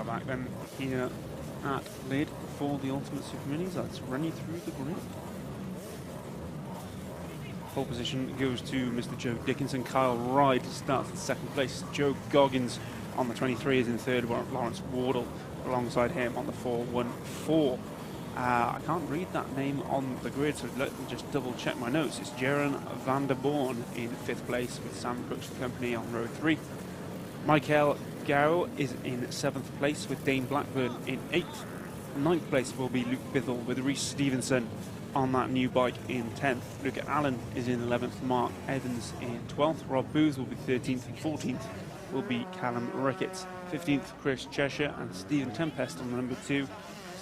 back then here at Lydd for the Ultimate Superminis. Let's run you through the grid. Pole position goes to Mr. Joe Dickinson. Kyle Ryde starts in second place. Joe Goggins on the 23 is in third. Lawrence Wardle alongside him on the 414. I can't read that name on the grid, so let me just double check my notes. It's Jaron van der Born in 5th place with Sam Brooks Company on row 3. Michael Gao is in 7th place with Dane Blackburn in 8th. 9th place will be Luke Bithell with Rhys Stevenson on that new bike in 10th. Luca Allen is in 11th. Mark Evans in 12th. Rob Booth will be 13th. 14th will be Callum Ricketts. 15th, Chris Cheshire, and Stephen Tempest on the number 2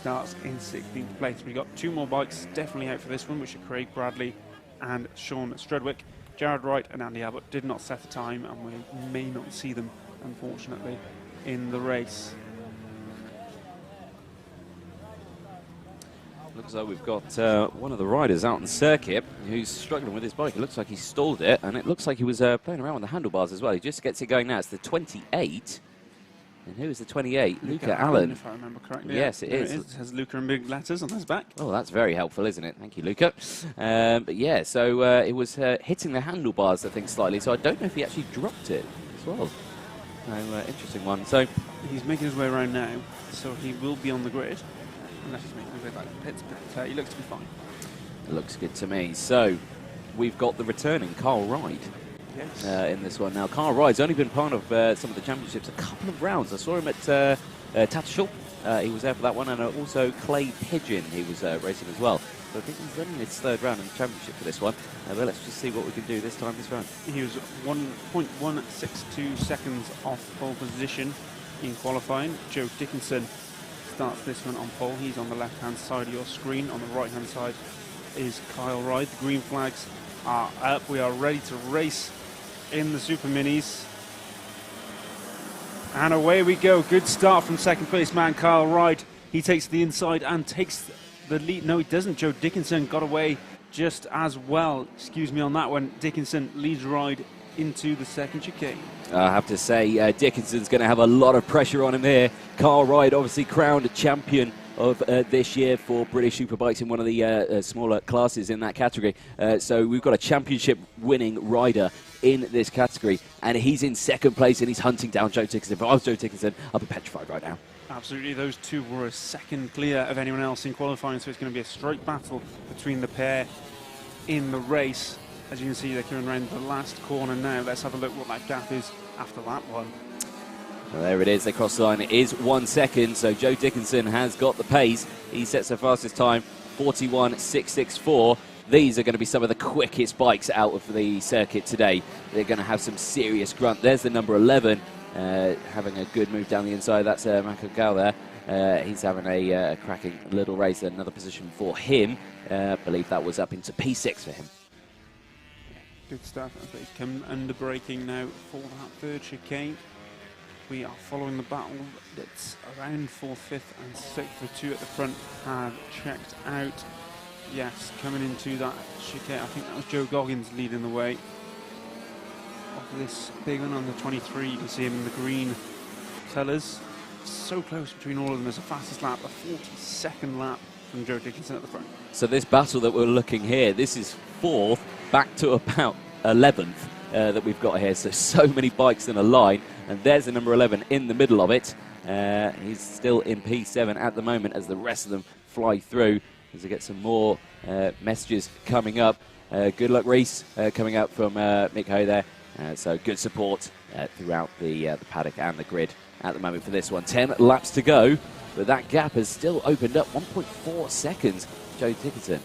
starts in 16th place. We've got 2 more bikes definitely out for this one, which are Craig Bradley and Sean Strudwick. Jared Wright and Andy Abbott did not set a time, and we may not see them, unfortunately, in the race. Looks like we've got one of the riders out on the circuit who's struggling with his bike. It looks like he stalled it, and it looks like he was playing around with the handlebars as well. He just gets it going now. It's the 28. And who is the 28? Luca Allen. If I remember correctly. Yes, yeah, it is. It has Luca in big letters on his back. Oh, that's very helpful, isn't it? Thank you, Luca. But yeah, so it was hitting the handlebars, I think, slightly. So I don't know if he actually dropped it as well. So, interesting one. So he's making his way around now, so he will be on the grid. Unless he's making his way back to the pits, but he looks to be fine. It looks good to me. So we've got the returning Carl Ryde. Yes. In this one now. Carl Ryde's only been part of some of the championships a couple of rounds. I saw him at Tattershall. He was there for that one, and also Clay Pigeon, he was racing as well. So I think he's running his 3rd round in the championship for this one. But let's just see what we can do this time this round. He was 1.162 seconds off pole position in qualifying. Joe Dickinson starts this one on pole. He's on the left-hand side of your screen. On the right-hand side is Kyle Ryde. The green flags are up. We are ready to race in the Superminis. And away we go. Good start from second place man Kyle Ryde. He takes the inside and takes the lead. No, he doesn't. Joe Dickinson got away just as well. Excuse me on that one. Dickinson leads Ryde into the second chicane. I have to say, Dickinson's going to have a lot of pressure on him here. Carl Ryde, obviously crowned champion of this year for British Superbikes in one of the smaller classes in that category. So we've got a championship winning rider in this category, and he's in second place and he's hunting down Joe Dickinson. If I was Joe Dickinson, I'd be petrified right now. Absolutely, those two were a second clear of anyone else in qualifying, so it's going to be a straight battle between the pair in the race. As you can see, they're coming around the last corner now. Let's have a look what that gap is after that one. Well, there it is, they cross the line. It is 1 second, so Joe Dickinson has got the pace. He sets the fastest time, 41.664. These are going to be some of the quickest bikes out of the circuit today. They're going to have some serious grunt. There's the number 11, having a good move down the inside. That's Michael Gal there. He's having a cracking little race. Another position for him. I believe that was up into P6 for him. Good stuff. They come under braking now for that 3rd chicane. We are following the battle that's around 4th, 5th and 6th. The 2 at the front have checked out. Yes, coming into that chicane, I think that was Joe Goggins leading the way. Off this big one on the 23, you can see him in the green colours. So close between all of them. There's a fastest lap, a 42nd lap from Joe Dickinson at the front. So this battle that we're looking here, this is 4th, back to about 11th that we've got here. So many bikes in a line, and there's the number 11 in the middle of it. He's still in P7 at the moment as the rest of them fly through. As we get some more messages coming up. Good luck, Rhys, coming up from Mick Ho there. So good support throughout the paddock and the grid at the moment for this one. 10 laps to go, but that gap has still opened up. 1.4 seconds, Joe Dickinson.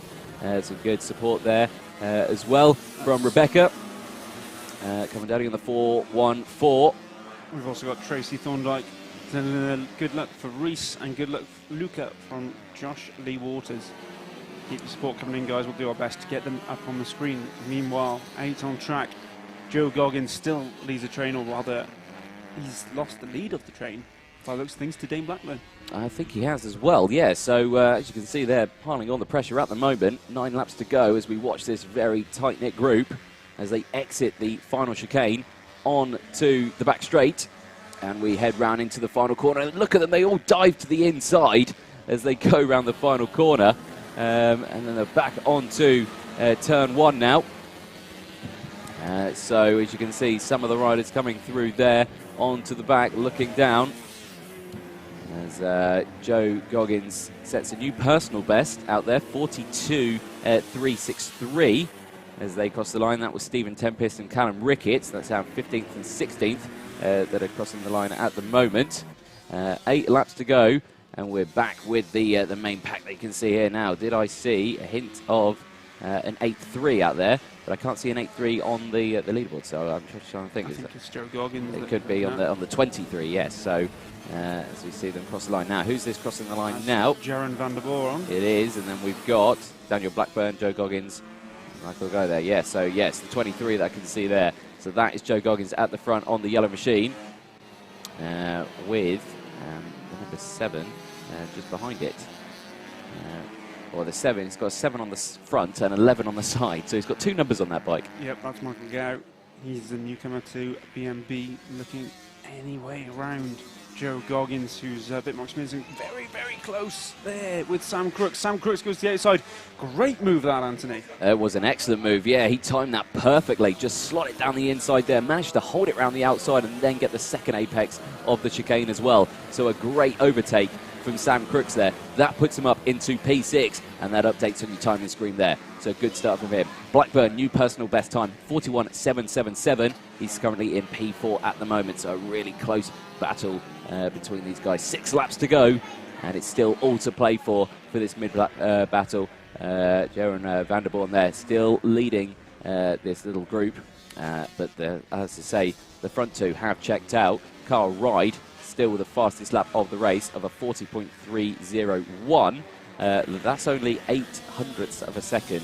Some good support there as well from Rebecca. Coming down on the 4.14. We've also got Tracy Thorndike. Good luck for Rhys and good luck for Luca from Josh Lee Waters. Keep the support coming in, guys. We'll do our best to get them up on the screen. Meanwhile, out on track, Joe Goggins still leads the train, or rather, he's lost the lead of the train by looks of things to Dane Blackburn. I think he has as well, yeah. So as you can see, they're piling on the pressure at the moment. 9 laps to go as we watch this very tight-knit group as they exit the final chicane on to the back straight. And we head round into the final corner. Look at them, they all dive to the inside as they go round the final corner. And then they're back onto turn 1 now. So as you can see, some of the riders coming through there onto the back, looking down. As Joe Goggins sets a new personal best out there, 42.363. As they cross the line, that was Stephen Tempest and Callum Ricketts. That's our 15th and 16th that are crossing the line at the moment. 8 laps to go, and we're back with the main pack that you can see here now. Did I see a hint of an 8.3 out there? But I can't see an 8.3 on the leaderboard, so I'm just trying to think. I think it's Joe Goggins. It could be on the 23, yes. So as we see them cross the line now, who's this crossing the line now? Jaron van der Boren. It is, and then we've got Daniel Blackburn, Joe Goggins, Michael go there. Yeah, so yes, the 23 that I can see there. So that is Joe Goggins at the front on the yellow machine, with the number 7 just behind it. Or the 7, it's got a 7 on the front and 11 on the side, so he's got 2 numbers on that bike. Yep, that's Michael Gow. He's the newcomer to BMB, looking any way around Joe Goggins, who's a bit more experienced. Very, very close there with Sam Crooks. Sam Crooks goes to the outside. Great move that, Anthony. It was an excellent move, yeah. He timed that perfectly. Just slot it down the inside there. Managed to hold it around the outside and then get the second apex of the chicane as well. So a great overtake from Sam Crooks there. That puts him up into P6, and that updates on your timing screen there. So good start from him. Blackburn, new personal best time, 41.777. He's currently in P4 at the moment, so a really close battle between these guys. 6 laps to go, and it's still all to play for this mid-battle. Jaron van der Boren there still leading this little group, but as I say, the front 2 have checked out. Carl Rhys still with the fastest lap of the race of a 40.301. That's only 0.08 of a second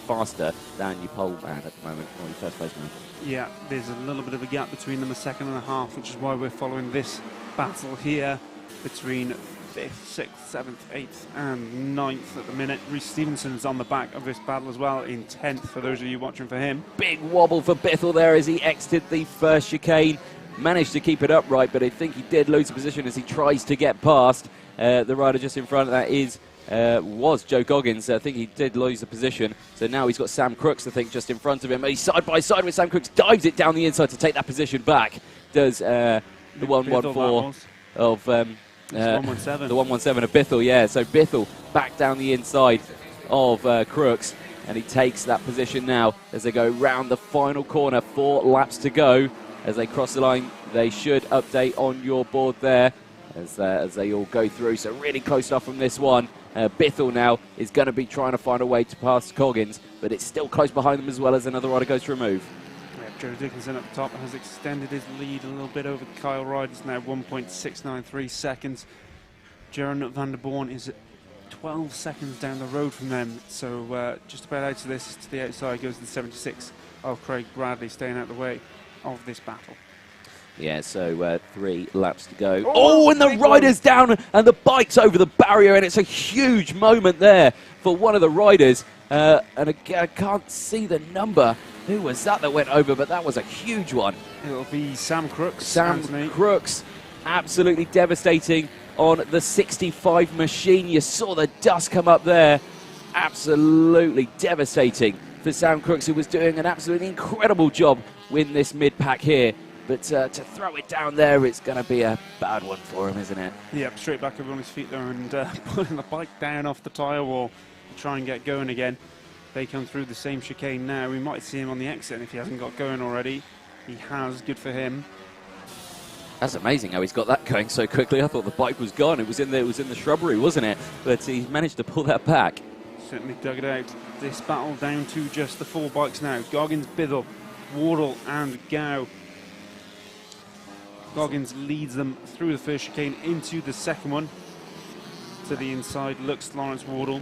faster than your pole man at the moment, or your first place man. Yeah, there's a little bit of a gap between them, a second and a half, which is why we're following this battle here between 5th, 6th, 7th, 8th and 9th at the minute. Rhys Stevenson's on the back of this battle as well in 10th, for those of you watching for him. Big wobble for Bithell there as he exited the first chicane. Managed to keep it upright, but I think he did lose a position as he tries to get past. The rider just in front of that was Joe Goggins. I think he did lose the position. So now he's got Sam Crooks, I think, just in front of him. He's side by side with Sam Crooks, dives it down the inside to take that position back. Does the 114 of... the 117. The 117 of Bithell, yeah. So Bithell back down the inside of Crooks, and he takes that position now as they go round the final corner. 4 laps to go. As they cross the line, they should update on your board there as they all go through. So really close stuff from this one. Bithell now is going to be trying to find a way to pass Goggins, but it's still close behind them as well as another rider goes to remove. Yeah, Joe Dickinson at the top has extended his lead a little bit over Kyle Rhys. It's now 1.693 seconds. Jaron van der Boren is 12 seconds down the road from them. So just about out of this, to the outside goes the 76 of Craig Bradley, staying out of the way of this battle. Yeah, so 3 laps to go. Oh, and the rider's down and the bike's over the barrier, and it's a huge moment there for one of the riders. And again, I can't see the number. Who was that went over, but that was a huge one. It'll be Sam Crooks. Sam Crooks, absolutely devastating on the 65 machine. You saw the dust come up there. Absolutely devastating for Sam Crooks, who was doing an absolutely incredible job with this mid-pack here. But to throw it down there, it's going to be a bad one for him, isn't it? Yeah, straight back over on his feet there and putting the bike down off the tyre wall to try and get going again. They come through the same chicane now. We might see him on the exit if he hasn't got going already. He has, good for him. That's amazing how he's got that going so quickly. I thought the bike was gone. It was in the shrubbery, wasn't it? But he's managed to pull that back. Certainly dug it out. This battle down to just the 4 bikes now. Goggins, Bithell, Wardle and Gow. Goggins leads them through the first chicane into the second one. To the inside looks Lawrence Wardle.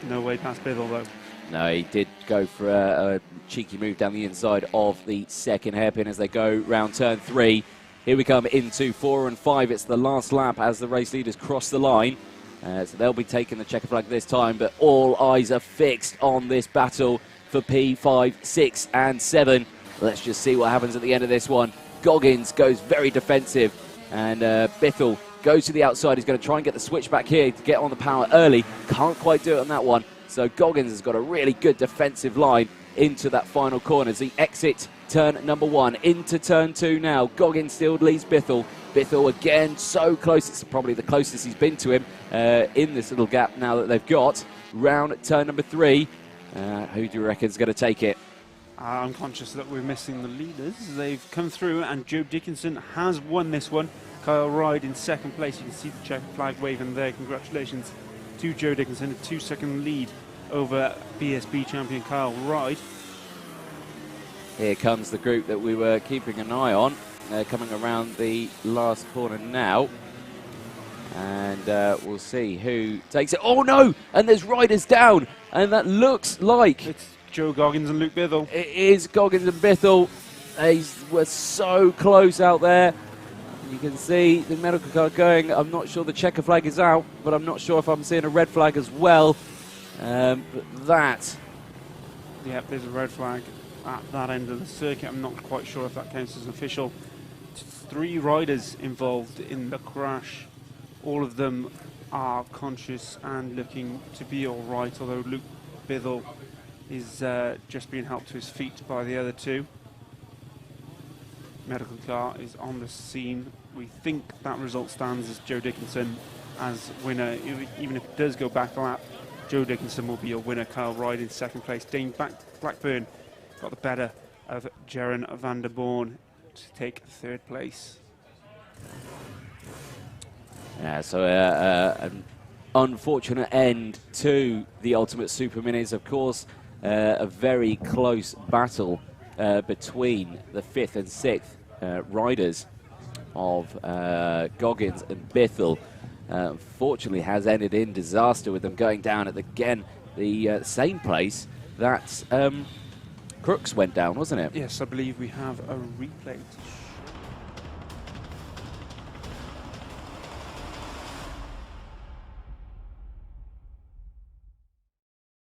No way past Bithell though. No, he did go for a cheeky move down the inside of the second hairpin as they go round turn 3. Here we come into 4 and 5. It's the last lap as the race leaders cross the line. So they'll be taking the checker flag this time, but all eyes are fixed on this battle for P5, 6 and 7. Let's just see what happens at the end of this one. Goggins goes very defensive, and Bithell goes to the outside. He's going to try and get the switch back here to get on the power early. Can't quite do it on that one. So Goggins has got a really good defensive line into that final corner as he exits turn number 1 into turn 2 now. Goggins still leads Bithell. Bithell again so close. It's probably the closest he's been to him in this little gap now that they've got. Round turn number 3. Who do you reckon is going to take it? I'm conscious that we're missing the leaders. They've come through, and Joe Dickinson has won this one. Kyle Ryde in second place. You can see the checker flag waving there. Congratulations to Joe Dickinson. A 2-second lead over BSB champion Kyle Ryde. Here comes the group that we were keeping an eye on. Coming around the last corner now. And we'll see who takes it. Oh no! And there's riders down. And that looks like it's Joe Goggins and Luke Bithell. It is Goggins and Bithell. They were so close out there. You can see the medical car going. I'm not sure the checker flag is out, but I'm not sure if I'm seeing a red flag as well. But that... Yep, there's a red flag at that end of the circuit. I'm not quite sure if that counts as official. 3 riders involved in the crash. All of them are conscious and looking to be all right, although Luke Bithell is just being helped to his feet by the other 2. Medical car is on the scene. We think that result stands as Joe Dickinson as winner. Even if it does go back a lap, Joe Dickinson will be your winner. Kyle Ryde in second place. Dane Blackburn got the better of Jaron van der Born to take 3rd place. Yeah, so an unfortunate end to the Ultimate Superminis. Of course, a very close battle between the 5th and 6th riders of Goggins and Bithell. Fortunately has ended in disaster with them going down at the same place that Crooks went down, wasn't it? Yes, I believe we have a replay to